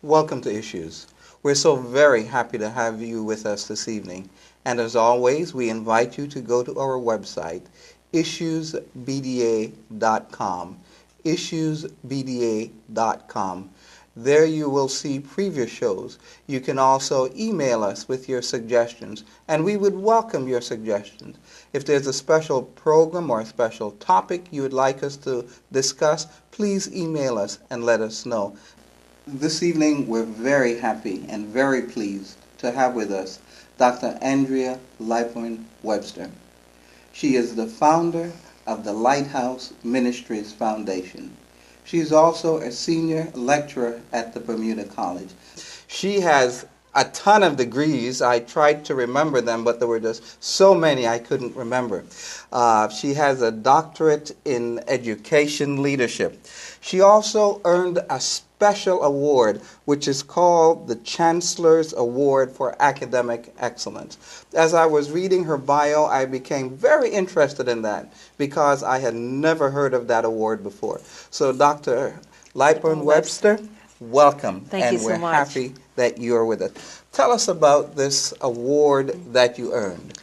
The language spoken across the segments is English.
Welcome to Issues. We're so very happy to have you with us this evening. And as always, we invite you to go to our website, issuesbda.com. Issuesbda.com. There you will see previous shows. You can also email us with your suggestions, and we would welcome your suggestions. If there's a special program or a special topic you would like us to discuss, please email us and let us know. This evening, we're very happy and very pleased to have with us Dr. Andrea Lightbourne-Webster. She is the founder of the Lighthouse Ministries Foundation. She's also a senior lecturer at the Bermuda College. She has a ton of degrees. I tried to remember them, but there were just so many I couldn't remember. She has a doctorate in education leadership. She also earned a special award, which is called the Chancellor's Award for Academic Excellence. As I was reading her bio, I became very interested in that because I had never heard of that award before. So Dr. Lightbourne-Webster, welcome. Thank you so much. And we're happy that you're with us. Tell us about this award that you earned.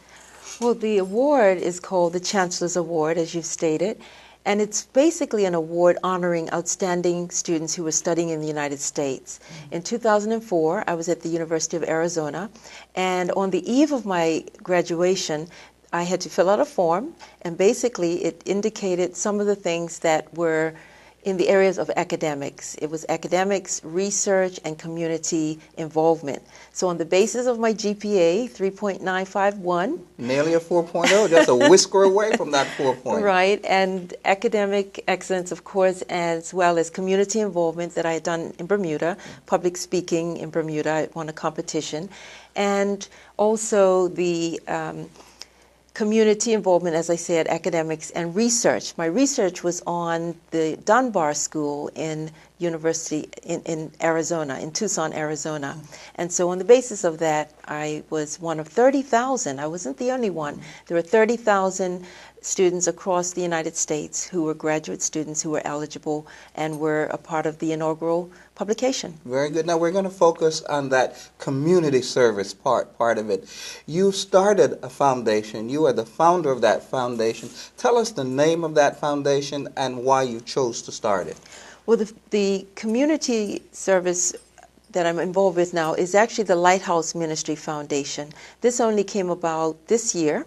Well, the award is called the Chancellor's Award, as you've stated, and it's basically an award honoring outstanding students who were studying in the United States. In 2004, I was at the University of Arizona, and on the eve of my graduation, I had to fill out a form, and basically it indicated some of the things that were in the areas of academics. It was academics, research, and community involvement. So on the basis of my GPA, 3.951. Nearly a 4.0, just a whisker away from that 4.0. Right, and academic excellence, of course, as well as community involvement that I had done in Bermuda, public speaking in Bermuda, I won a competition, and also the community involvement, as I said, academics and research. My research was on the Dunbar School in University in Arizona, in Tucson, Arizona. And so on the basis of that, I was one of 30,000. I wasn't the only one. There were 30,000 students across the United States who were graduate students who were eligible and were a part of the inaugural publication. Very good. Now we're going to focus on that community service part of it. You started a foundation. You are the founder of that foundation. Tell us the name of that foundation and why you chose to start it. Well, the community service that I'm involved with now is actually the Lighthouse Ministry Foundation. This only came about this year.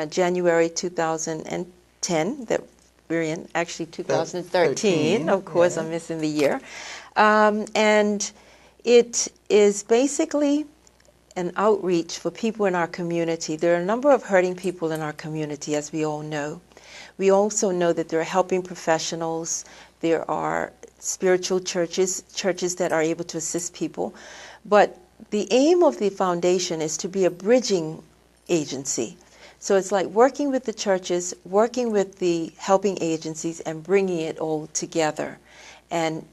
January 2010, that we're in, actually 2013, of course, yeah. I'm missing the year. And it is basically an outreach for people in our community. There are a number of hurting people in our community, as we all know. We also know that there are helping professionals, there are spiritual churches that are able to assist people. But the aim of the foundation is to be a bridging agency. So it's like working with the churches, working with the helping agencies, and bringing it all together, and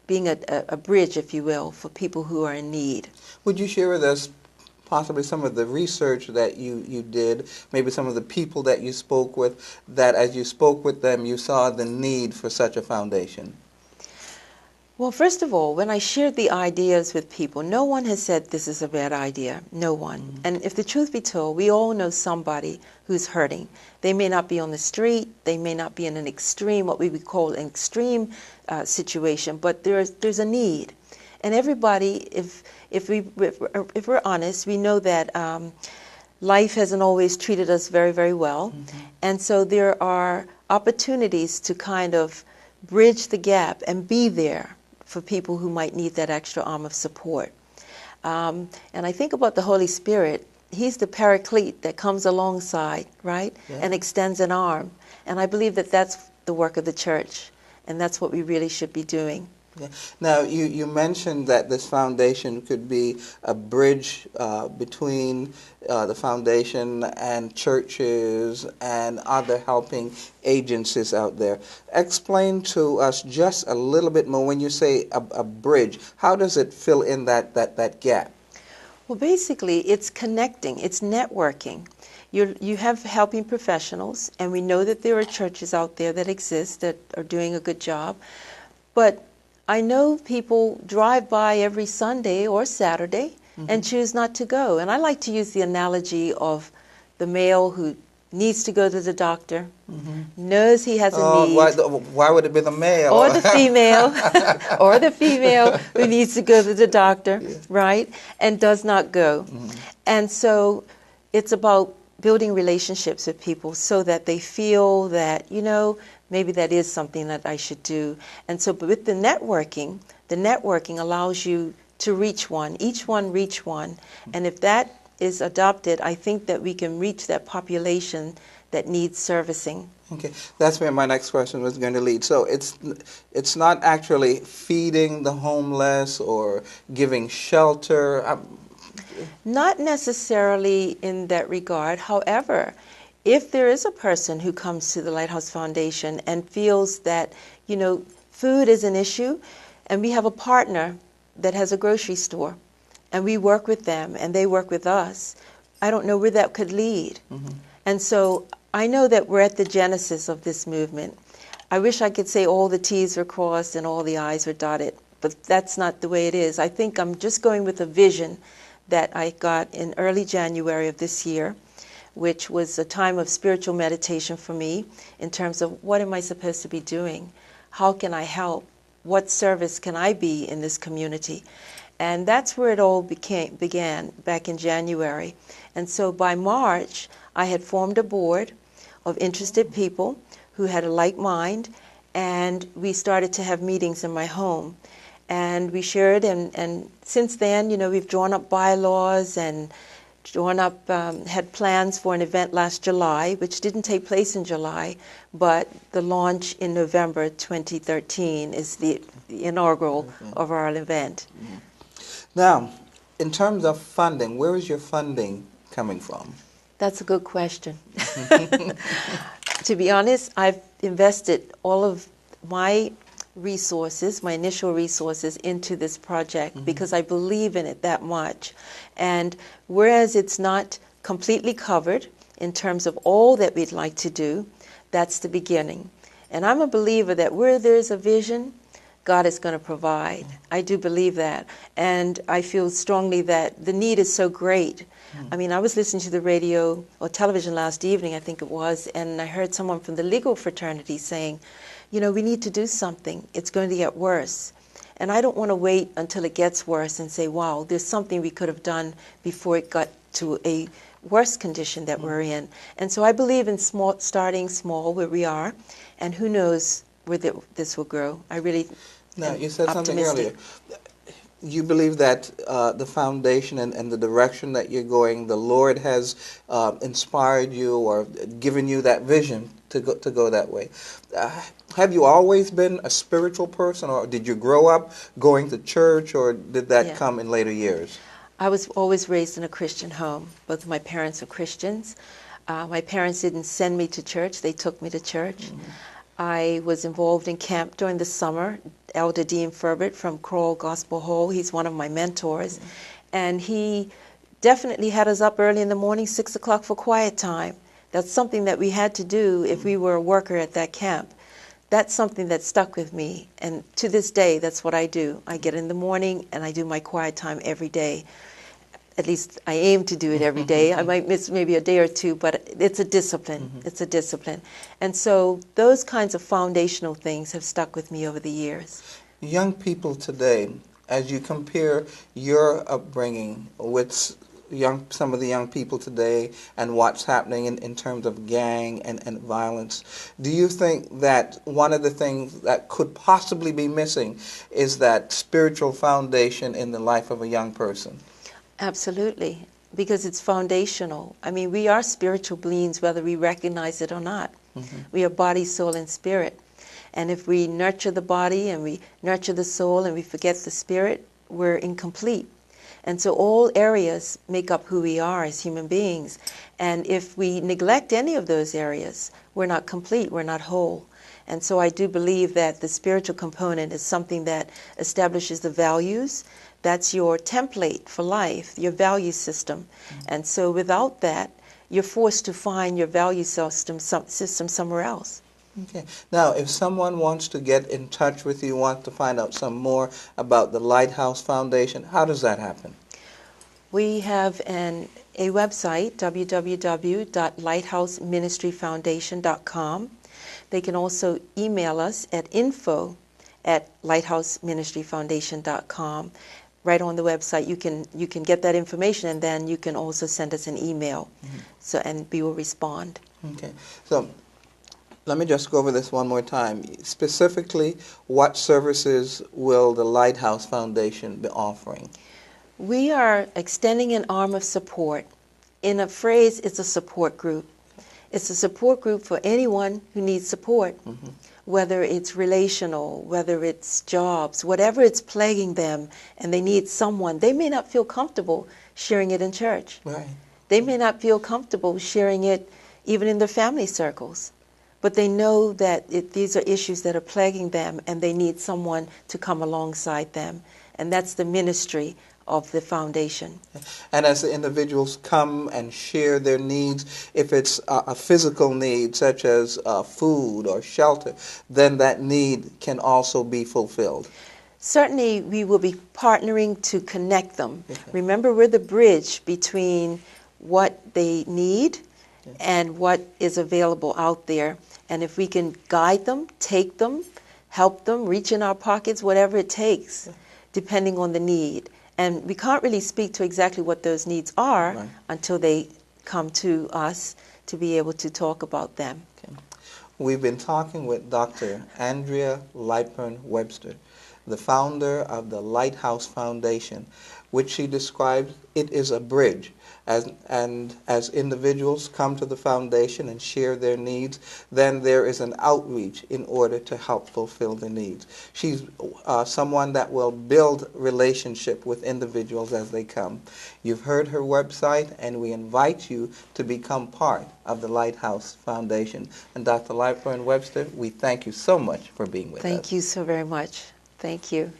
being a bridge, if you will, for people who are in need. Would you share with us possibly some of the research that you did, maybe some of the people that you spoke with, that as you spoke with them, you saw the need for such a foundation? Well, first of all, when I shared the ideas with people, no one has said this is a bad idea. No one. Mm-hmm. And if the truth be told, we all know somebody who's hurting. They may not be on the street. They may not be in an extreme, what we would call an extreme situation, but there's a need. And everybody, if we're honest, we know that life hasn't always treated us very, very well. Mm-hmm. And so there are opportunities to kind of bridge the gap and be there for people who might need that extra arm of support. And I think about the Holy Spirit. He's the paraclete that comes alongside, right, yeah, and extends an arm. And I believe that that's the work of the church, and that's what we really should be doing. Yeah. Now, you mentioned that this foundation could be a bridge between the foundation and churches and other helping agencies out there. Explain to us just a little bit more when you say a bridge. How does it fill in that gap? Well, basically, it's connecting. It's networking. You have helping professionals, and we know that there are churches out there that exist that are doing a good job. But I know people drive by every Sunday or Saturday and choose not to go. And I like to use the analogy of the male who needs to go to the doctor, knows he has a need, Why would it be the male? or the female, or the female who needs to go to the doctor, right, and does not go. And so it's about building relationships with people so that they feel that, maybe that is something that I should do. And so with the networking allows you to reach one, each one reach one. And if that is adopted, I think that we can reach that population that needs servicing. Okay, that's where my next question was going to lead. So it's not actually feeding the homeless or giving shelter. Not necessarily in that regard. However, if there is a person who comes to the Lighthouse Foundation and feels that, food is an issue, and we have a partner that has a grocery store, and we work with them, and they work with us, I don't know where that could lead. And so I know that we're at the genesis of this movement. I wish I could say all the T's were crossed and all the I's were dotted, but that's not the way it is. I think I'm just going with a vision that I got in early January of this year, which was a time of spiritual meditation for me in terms of what am I supposed to be doing? How can I help? What service can I be in this community? And that's where it all began back in January. And so by March, I had formed a board of interested people who had a like mind, and we started to have meetings in my home. And we shared, and since then, we've drawn up bylaws and had plans for an event last July, which didn't take place in July, but the launch in November 2013 is the inaugural of our event. Now, in terms of funding, where is your funding coming from? That's a good question. To be honest, I've invested all of my resources, my initial resources, into this project because I believe in it that much. And whereas it's not completely covered in terms of all that we'd like to do, that's the beginning. And I'm a believer that where there's a vision, God is going to provide. I do believe that. And I feel strongly that the need is so great. I mean, I was listening to the radio or television last evening, I think it was, and I heard someone from the legal fraternity saying, we need to do something. It's going to get worse. And I don't want to wait until it gets worse and say, wow, there's something we could have done before it got to a worse condition that we're in. And so I believe in starting small where we are, and who knows where this will grow. I really Now, you said something earlier. You believe that the foundation and the direction that you're going, the Lord has inspired you or given you that vision to go that way. Have you always been a spiritual person, or did you grow up going to church, or did that come in later years? I was always raised in a Christian home. Both of my parents are Christians. My parents didn't send me to church. They took me to church. I was involved in camp during the summer. Elder Dean Furbert from Crowell Gospel Hall, he's one of my mentors. And he definitely had us up early in the morning, 6 o'clock for quiet time. That's something that we had to do if we were a worker at that camp. That's something that stuck with me. And to this day, that's what I do. I get in the morning and I do my quiet time every day. At least I aim to do it every day. I might miss maybe a day or two, but it's a discipline. It's a discipline. And so those kinds of foundational things have stuck with me over the years. Young people today, as you compare your upbringing with some of the young people today and what's happening in terms of gang and violence, do you think that one of the things that could possibly be missing is that spiritual foundation in the life of a young person? Absolutely, because it's foundational. I mean, we are spiritual beings whether we recognize it or not. We are body, soul, and spirit. And if we nurture the body and we nurture the soul and we forget the spirit, we're incomplete. And so all areas make up who we are as human beings. And if we neglect any of those areas, we're not complete, we're not whole. And so I do believe that the spiritual component is something that establishes the values. That's your template for life, your value system. And so without that, you're forced to find your value system somewhere else. Okay. Now, if someone wants to get in touch with you, wants to find out some more about the Lighthouse Foundation, how does that happen? We have a website, www.lighthouseministryfoundation.com. They can also email us at info@lighthouseministryfoundation.com. Right on the website, you can get that information, and then you can also send us an email, and we will respond. Okay. So let me just go over this one more time. Specifically, what services will the Lighthouse Foundation be offering? We are extending an arm of support. In a phrase, it's a support group. It's a support group for anyone who needs support, whether it's relational, whether it's jobs, whatever it's plaguing them, and they need someone. They may not feel comfortable sharing it in church. Right. They may not feel comfortable sharing it even in their family circles. But they know that these are issues that are plaguing them, and they need someone to come alongside them. And that's the ministry of the foundation. And as the individuals come and share their needs, if it's a physical need such as food or shelter, then that need can also be fulfilled. Certainly, we will be partnering to connect them. Okay. Remember, we're the bridge between what they need and what is available out there. And if we can guide them, take them, help them, reach in our pockets, whatever it takes, depending on the need. And we can't really speak to exactly what those needs are until they come to us to be able to talk about them. Okay. We've been talking with Dr. Andrea Lightbourne-Webster, the founder of the Lighthouse Foundation, which she describes it is a bridge. As individuals come to the foundation and share their needs, then there is an outreach in order to help fulfill the needs. She's someone that will build relationship with individuals as they come. You've heard her website, and we invite you to become part of the Lighthouse Foundation. And Dr. Lightbourne-Webster, we thank you so much for being with us. Thank you so very much. Thank you.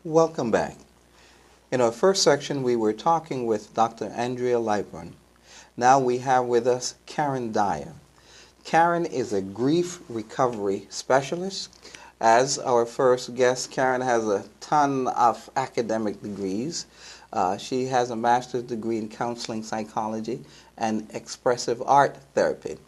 Welcome back. In our first section, we were talking with Dr. Andrea Lightbourne. Now we have with us Karen Dyer. Karen is a grief recovery specialist. As our first guest, Karen has a ton of academic degrees. She has a master's degree in counseling psychology and expressive art therapy.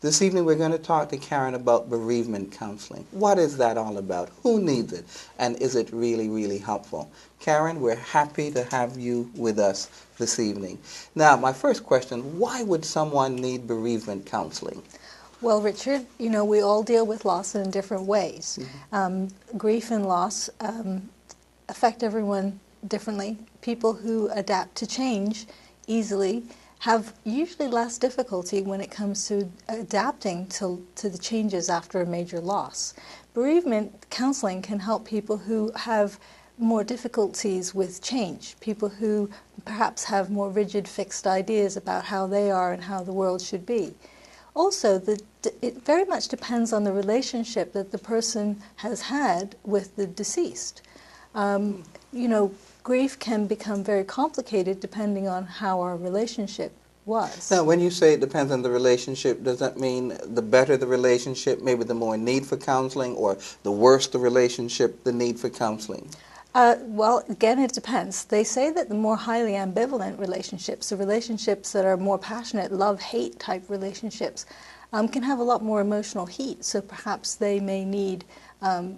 This evening we're going to talk to Karen about bereavement counseling. What is that all about? Who needs it? And is it really, really helpful? Karen, we're happy to have you with us this evening. Now, my first question, why would someone need bereavement counseling? Well, Richard, you know, we all deal with loss in different ways. Grief and loss affect everyone differently. People who adapt to change easily have usually less difficulty when it comes to adapting to the changes after a major loss. Bereavement counseling can help people who have more difficulties with change, people who perhaps have more rigid, fixed ideas about how they are and how the world should be. Also, it very much depends on the relationship that the person has had with the deceased. You know, grief can become very complicated depending on how our relationship was. Now, when you say it depends on the relationship, does that mean the better the relationship, maybe the more need for counseling, or the worse the relationship, the need for counseling? Well, again, it depends. They say that the more highly ambivalent relationships, the relationships that are more passionate, love-hate type relationships, can have a lot more emotional heat. So perhaps they may need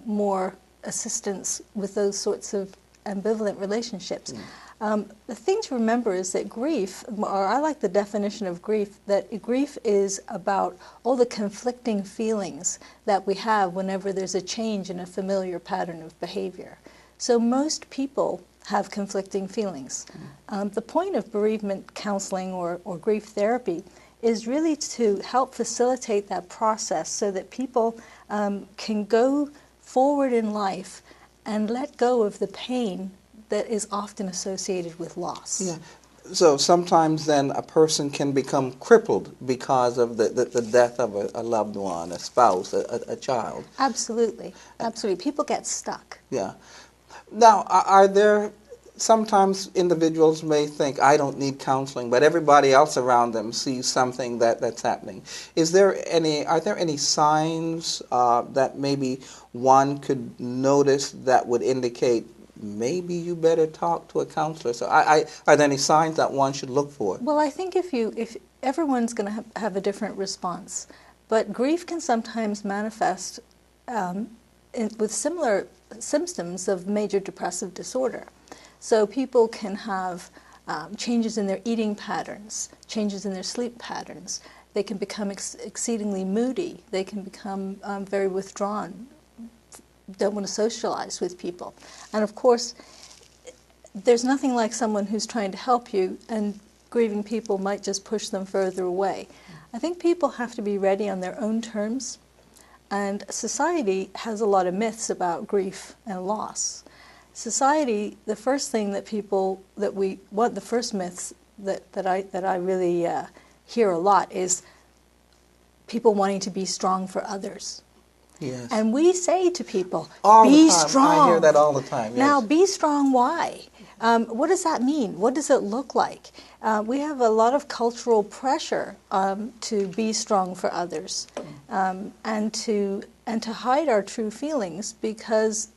more assistance with those sorts of ambivalent relationships. The thing to remember is that grief, or I like the definition of grief, that grief is about all the conflicting feelings that we have whenever there's a change in a familiar pattern of behavior. So most people have conflicting feelings. The point of bereavement counseling or grief therapy is really to help facilitate that process so that people can go forward in life and let go of the pain that is often associated with loss. Yeah. So sometimes then a person can become crippled because of the death of a loved one, a spouse, a child. Absolutely. Absolutely. People get stuck. Yeah. Now, are there, sometimes individuals may think, I don't need counseling, but everybody else around them sees something that's happening. Are there any signs that maybe one could notice that would indicate maybe you better talk to a counselor? So are there any signs that one should look for? Well, I think if everyone's going to have a different response, but grief can sometimes manifest with similar symptoms of major depressive disorder. So people can have changes in their eating patterns, changes in their sleep patterns. They can become exceedingly moody. They can become very withdrawn, don't want to socialize with people. And of course, there's nothing like someone who's trying to help you, and grieving people might just push them further away. I think people have to be ready on their own terms, and society has a lot of myths about grief and loss. Society, the first thing that the first myths that I really hear a lot is people wanting to be strong for others. Yes. And we say to people, all be the time. strong. I hear that all the time. Yes. Now, be strong, why? What does that mean? What does it look like? We have a lot of cultural pressure to be strong for others and to hide our true feelings, because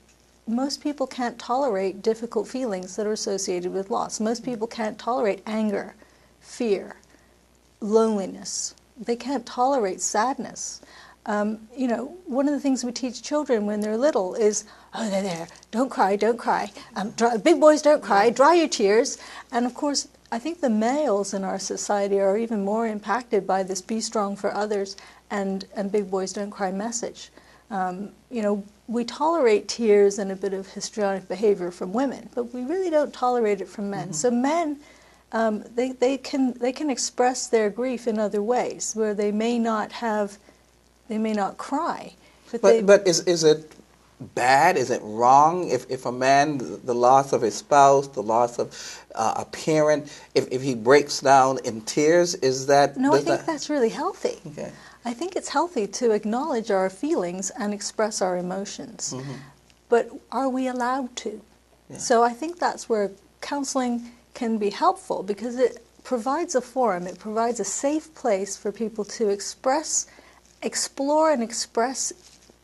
most people can't tolerate difficult feelings that are associated with loss. Most people can't tolerate anger, fear, loneliness. They can't tolerate sadness. One of the things we teach children when they're little is, oh, there, don't cry, don't cry. Big boys don't cry, dry your tears. And of course, I think the males in our society are even more impacted by this be strong for others and big boys don't cry message. We tolerate tears and a bit of histrionic behavior from women, but we really don't tolerate it from men. Mm-hmm. So men, they can express their grief in other ways, where they may not cry. But is it bad? Is it wrong if a man, the loss of his spouse, the loss of a parent, if he breaks down in tears, is that... No, I think that's really healthy. Okay. I think it's healthy to acknowledge our feelings and express our emotions. Mm-hmm. But are we allowed to? Yeah. So I think that's where counseling can be helpful, because it provides a forum, it provides a safe place for people to explore and express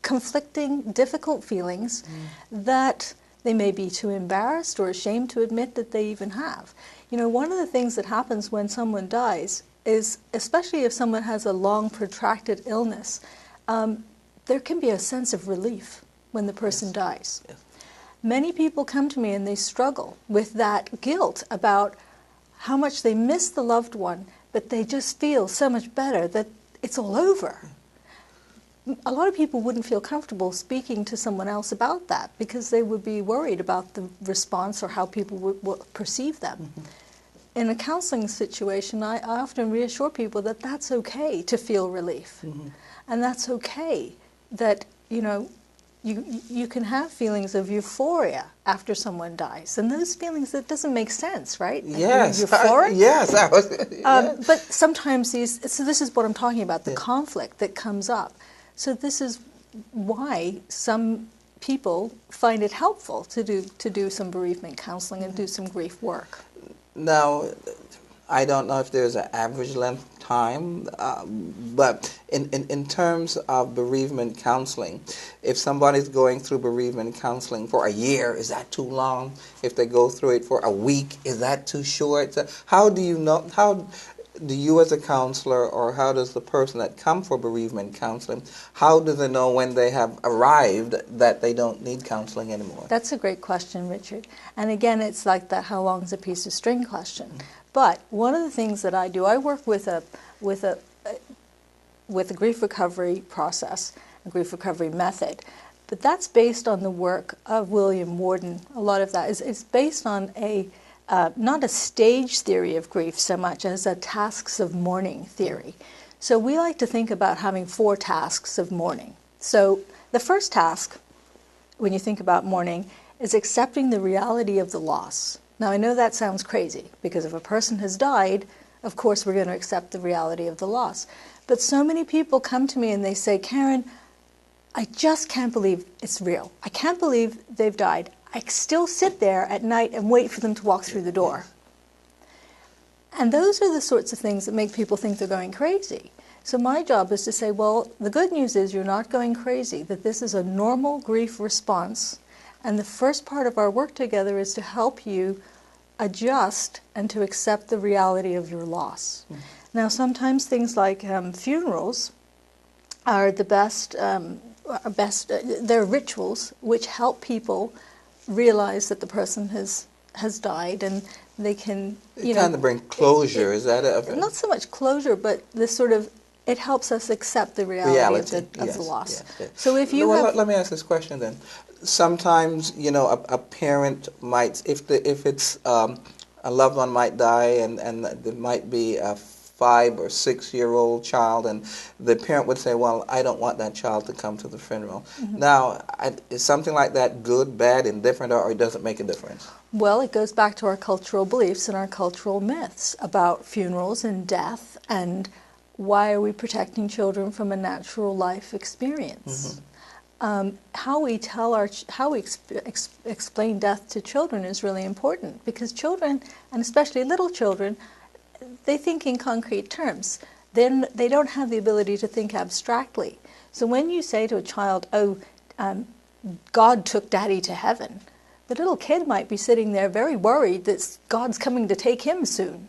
conflicting, difficult feelings that they may be too embarrassed or ashamed to admit that they even have. One of the things that happens when someone dies is, especially if someone has a long, protracted illness, there can be a sense of relief when the person dies. Yes. Many people come to me and they struggle with that guilt about how much they miss the loved one, but they just feel so much better that it's all over. A lot of people wouldn't feel comfortable speaking to someone else about that because they would be worried about the response or how people would perceive them. Mm-hmm. In a counseling situation, I often reassure people that that's okay to feel relief. Mm-hmm. And that's okay that, you can have feelings of euphoria after someone dies. And those feelings, that doesn't make sense, right? Yes. Euphoric? Yes. Yes. But sometimes so this is what I'm talking about, the conflict that comes up. So this is why some people find it helpful to do some bereavement counseling and do some grief work. Now, I don't know if there's an average length time, but in terms of bereavement counseling, if somebody's going through bereavement counseling for a year, is that too long? If they go through it for a week, is that too short? So how do you know? How do you as a counselor, or how does the person that come for bereavement counseling, how do they know when they have arrived that they don't need counseling anymore? That's a great question, Richard. And again, it's like the how long is a piece of string question. Mm-hmm. But one of the things that I do, I work with a grief recovery process, a grief recovery method. But that's based on the work of William Worden. A lot of that is based on a not a stage theory of grief so much as a tasks of mourning theory. So we like to think about having 4 tasks of mourning. So the first task, when you think about mourning, is accepting the reality of the loss. Now, I know that sounds crazy, because if a person has died, of course we're going to accept the reality of the loss. But so many people come to me and they say, Karen, I just can't believe it's real. I can't believe they've died. I still sit there at night and wait for them to walk through the door. And those are the sorts of things that make people think they're going crazy. So my job is to say, well, the good news is you're not going crazy, that this is a normal grief response. And the first part of our work together is to help you adjust and to accept the reality of your loss. Now, sometimes things like funerals are the best, they're rituals which help people realize that the person has died, and they can, kind of bring closure. Is that not so much closure, but this sort of, it helps us accept the reality of the loss. Yes. So if you let me ask this question then. Sometimes, a parent might, if it's a loved one might die, and there might be a 5 or 6 year old child, and the parent would say, well, I don't want that child to come to the funeral. Now, is something like that good, bad, indifferent, or does it make a difference? Well, it goes back to our cultural beliefs and our cultural myths about funerals and death, and why are we protecting children from a natural life experience? How we explain death to children is really important, because children, and especially little children, they think in concrete terms. Then they don't have the ability to think abstractly. So when you say to a child, God took Daddy to heaven, the little kid might be sitting there very worried that God's coming to take him soon.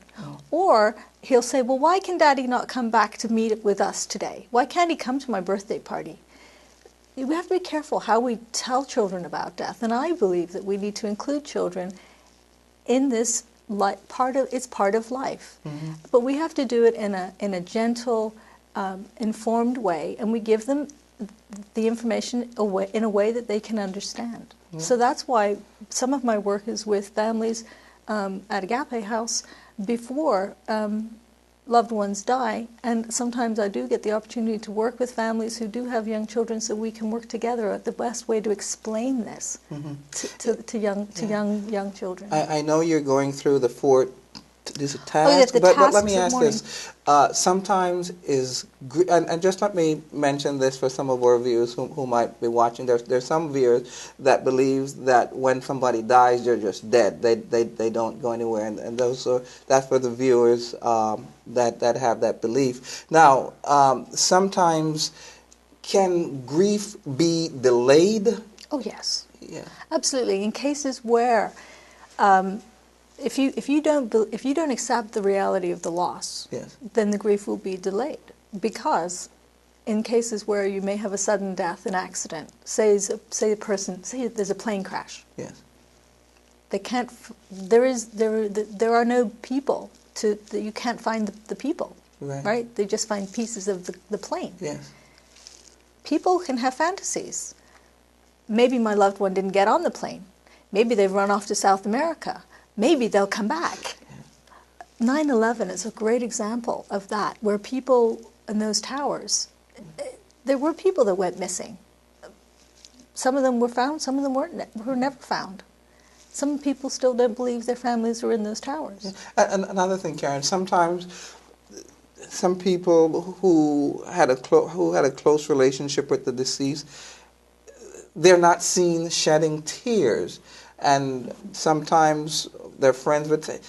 Or he'll say, well, why can Daddy not come back to meet with us today? Why can't he come to my birthday party? We have to be careful how we tell children about death, and I believe that we need to include children in this part of life. But we have to do it in a gentle, informed way, and we give them the information in a way that they can understand. So that's why some of my work is with families at Agape House before loved ones die, and sometimes I do get the opportunity to work with families who do have young children, so we can work together at the best way to explain this to young children. I know you're going through the 4 tasks, but let me ask this. Sometimes and just let me mention this for some of our viewers who might be watching. There's some viewers that believes that when somebody dies, they're just dead. They don't go anywhere, and that's for the viewers that have that belief. Now, sometimes can grief be delayed? Oh yes, yeah, absolutely. In cases where if you don't accept the reality of the loss, then the grief will be delayed. Because in cases where you may have a sudden death, an accident, say there's a plane crash. They can't. There are no people that you can't find the people. Right? They just find pieces of the plane. People can have fantasies. Maybe my loved one didn't get on the plane. Maybe they've run off to South America. Maybe they'll come back. 9/11 is a great example of that, where people in those towers, there were people that went missing. Some of them were found, some of them were never found. Some people still don't believe their families were in those towers. And another thing, Karen, sometimes some people who had a close relationship with the deceased, they're not seen shedding tears. And sometimes their friends would say,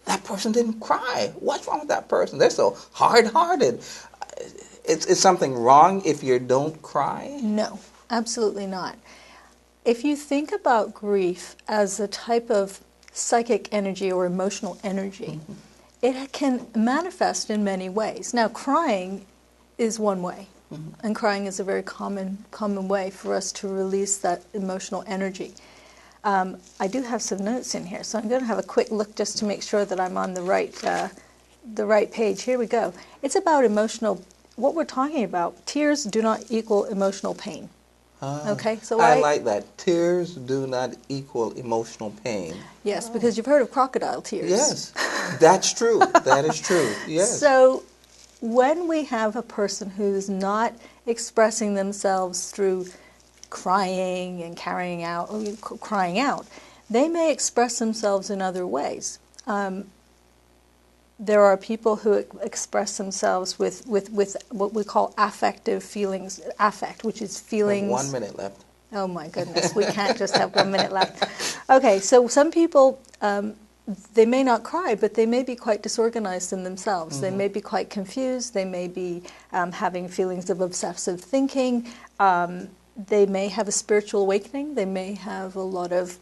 that person didn't cry. What's wrong with that person? They're so hard-hearted. Is something wrong if you don't cry? No, absolutely not. If you think about grief as a type of psychic energy or emotional energy, it can manifest in many ways. Now, crying is one way, and crying is a very common way for us to release that emotional energy. I do have some notes in here, so I'm going to have a quick look just to make sure that I'm on the right page. Here we go. It's about emotional. What we're talking about, tears do not equal emotional pain. Okay, so I like that. Tears do not equal emotional pain. Yes, because you've heard of crocodile tears. Yes, that's true. That is true. Yes. So when we have a person who's not expressing themselves through crying and crying out, they may express themselves in other ways. There are people who express themselves with what we call affective feelings, affect, which is feelings. 1 minute left. Oh my goodness, we can't just have 1 minute left. Okay, so some people, they may not cry, but they may be quite disorganized in themselves. They may be quite confused. They may be having feelings of obsessive thinking. They may have a spiritual awakening. They may have a lot of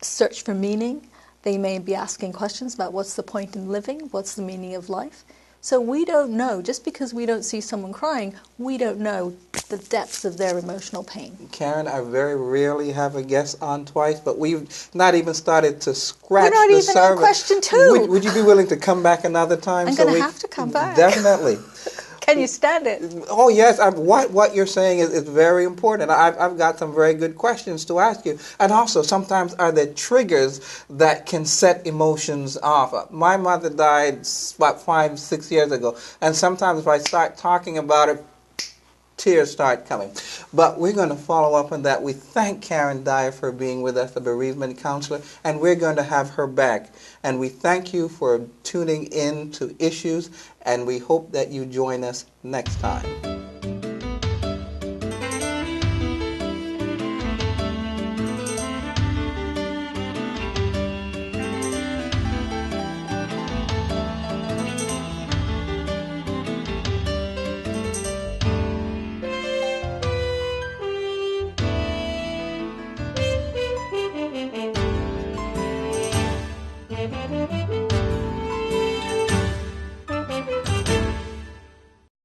search for meaning. They may be asking questions about what's the point in living, what's the meaning of life. So we don't know, just because we don't see someone crying, we don't know the depths of their emotional pain. Karen, I very rarely have a guest on twice, but we've not even started to scratch We're not the even surface. on question 2. Would you be willing to come back another time? I'm going to have to come back. Definitely. Can you stand it? Oh, yes. What you're saying is very important. I've got some very good questions to ask you. And also, sometimes are there triggers that can set emotions off? My mother died about 5-6 years ago. And sometimes if I start talking about it, tears start coming. But we're going to follow up on that. We thank Karen Dyer for being with us, the bereavement counselor, and we're going to have her back. And we thank you for tuning in to Issues, and we hope that you join us next time.